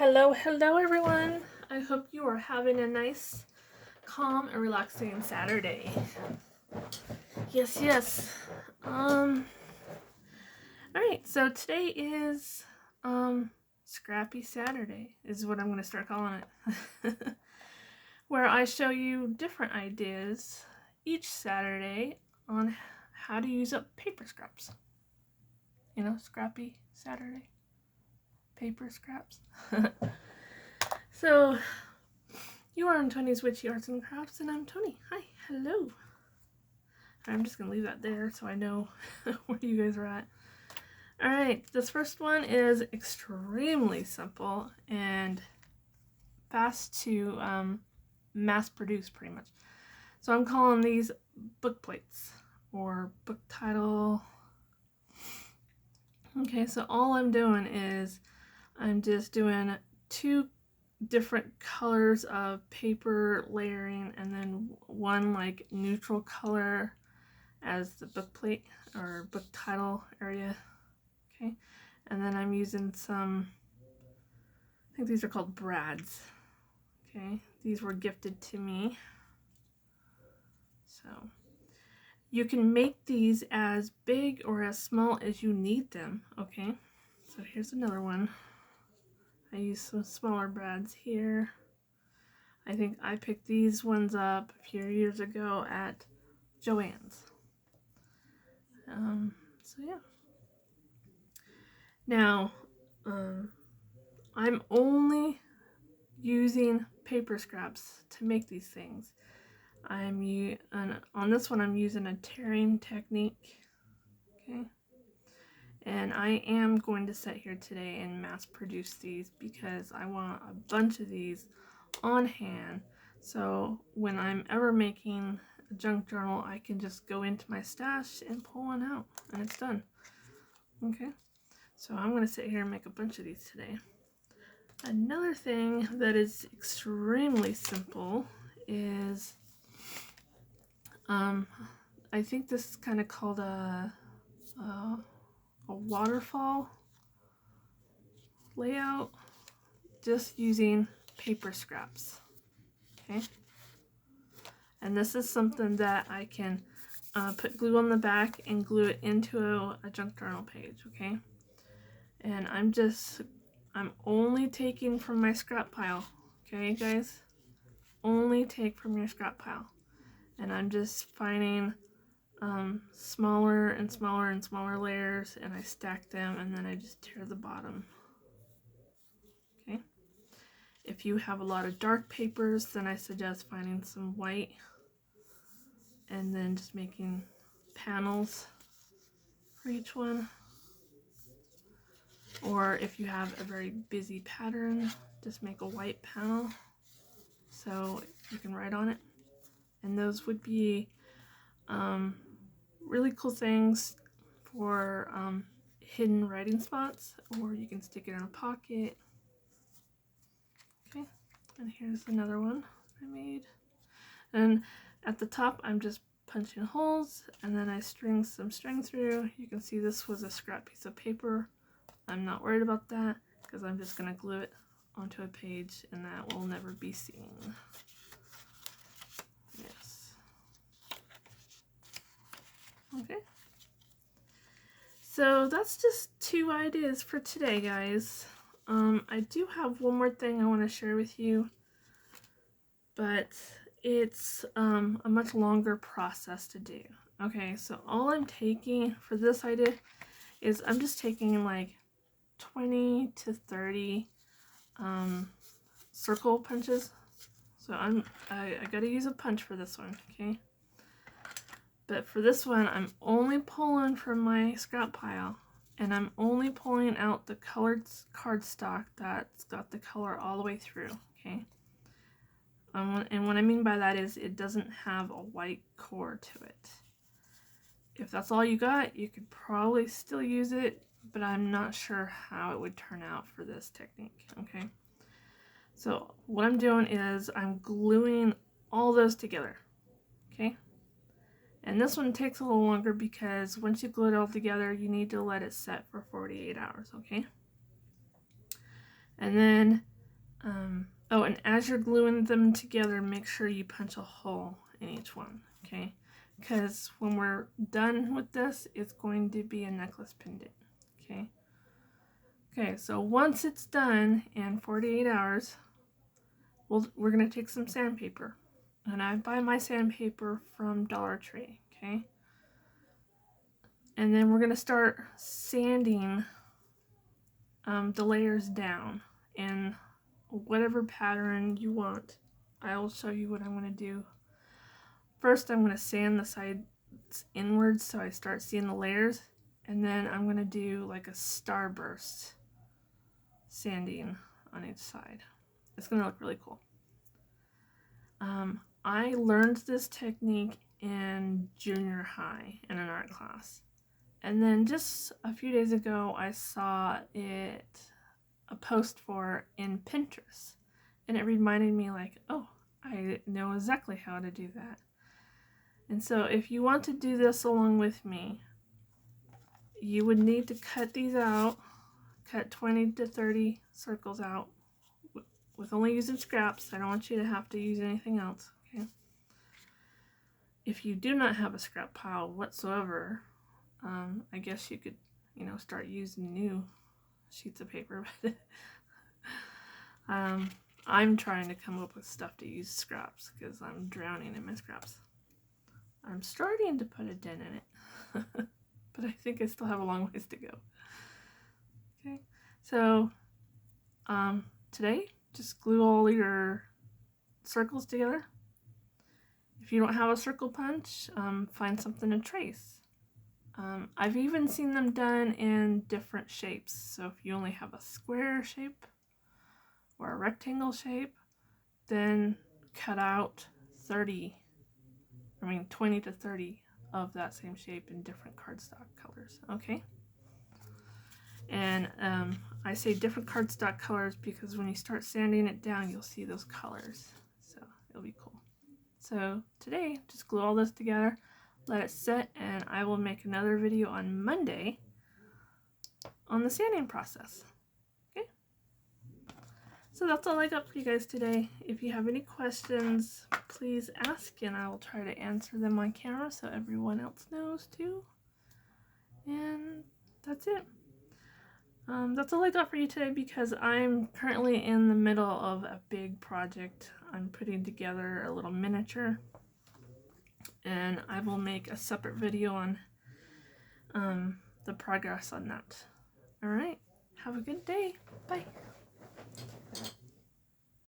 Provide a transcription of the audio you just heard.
Hello everyone. I hope you are having a nice, calm, and relaxing Saturday. Yes. All right. So today is Scrappy Saturday is what I'm going to start calling it. Where I show you different ideas each Saturday on how to use up paper scraps. You know, Scrappy Saturday. Paper scraps. So, you are on Tony's Witchy Arts and Crafts, and I'm Tony. Hi, hello. I'm just going to leave that there so I know where you guys are at. Alright, this first one is extremely simple and fast to mass produce pretty much. So I'm calling these book plates or book title. Okay, so all I'm doing is I'm just doing two different colors of paper layering and then one like neutral color as the book plate or book title area. Okay, and then I'm using some, I think these are called brads. Okay, these were gifted to me. So you can make these as big or as small as you need them. Okay, so here's another one. I use some smaller brads here. I think I picked these ones up a few years ago at Joann's. So yeah. Now, I'm only using paper scraps to make these things. On this one I'm using a tearing technique. Okay. And I am going to sit here today and mass produce these because I want a bunch of these on hand. So when I'm ever making a junk journal, I can just go into my stash and pull one out and it's done. Okay. So I'm going to sit here and make a bunch of these today. Another thing that is extremely simple is, I think this is kind of called a waterfall layout, just using paper scraps. Okay, and this is something that I can put glue on the back and glue it into a junk journal page. Okay, and I'm only taking from my scrap pile. Okay, guys, only take from your scrap pile, and I'm just finding smaller and smaller and smaller layers, and I stack them, and then I just tear the bottom. Okay. If you have a lot of dark papers, then I suggest finding some white and then just making panels for each one. Or if you have a very busy pattern, just make a white panel so you can write on it. And those would be really cool things for hidden writing spots, or you can stick it in a pocket. Okay, and here's another one I made. And at the top, I'm just punching holes, and then I string some string through. You can see this was a scrap piece of paper. I'm not worried about that because I'm just going to glue it onto a page, and that will never be seen. Yes. Okay. So that's just two ideas for today, guys. I do have one more thing I want to share with you, but it's a much longer process to do. Okay, so all I'm taking for this idea is I'm just taking like 20 to 30 circle punches. So I gotta use a punch for this one, okay? But for this one, I'm only pulling from my scrap pile, and I'm only pulling out the colored cardstock that's got the color all the way through, okay? And what I mean by that is it doesn't have a white core to it. If that's all you got, you could probably still use it, but I'm not sure how it would turn out for this technique, okay? So what I'm doing is I'm gluing all those together, okay? And this one takes a little longer because once you glue it all together, you need to let it set for 48 hours, okay? And then Oh, and as you're gluing them together, make sure you punch a hole in each one, okay? Because when we're done with this, it's going to be a necklace pendant, okay? Okay, so once it's done in 48 hours, we're going to take some sandpaper. And I buy my sandpaper from Dollar Tree, okay? And then we're going to start sanding the layers down in whatever pattern you want. I will show you what I'm going to do. First, I'm going to sand the sides inwards so I start seeing the layers. And then I'm going to do like a starburst sanding on each side. It's going to look really cool. I learned this technique in junior high in an art class. And then just a few days ago, I saw a post for in Pinterest. And it reminded me like, oh, I know exactly how to do that. And so if you want to do this along with me, you would need to cut these out, cut 20 to 30 circles out with only using scraps. I don't want you to have to use anything else, okay? If you do not have a scrap pile whatsoever, I guess you could, start using new sheets of paper. But I'm trying to come up with stuff to use scraps because I'm drowning in my scraps. I'm starting to put a dent in it, but I think I still have a long ways to go. Okay, so today, just glue all your circles together. If you don't have a circle punch, find something to trace. I've even seen them done in different shapes. So if you only have a square shape or a rectangle shape, then cut out 20 to 30 of that same shape in different cardstock colors, okay? And I say different cardstock colors because when you start sanding it down, you'll see those colors. So it'll be cool. So today, just glue all this together, let it set, and I will make another video on Monday on the sanding process. Okay? So that's all I got for you guys today. If you have any questions, please ask, and I will try to answer them on camera so everyone else knows too. And that's it. That's all I got for you today because I'm currently in the middle of a big project. I'm putting together a little miniature, and I will make a separate video on the progress on that. All right, have a good day. Bye.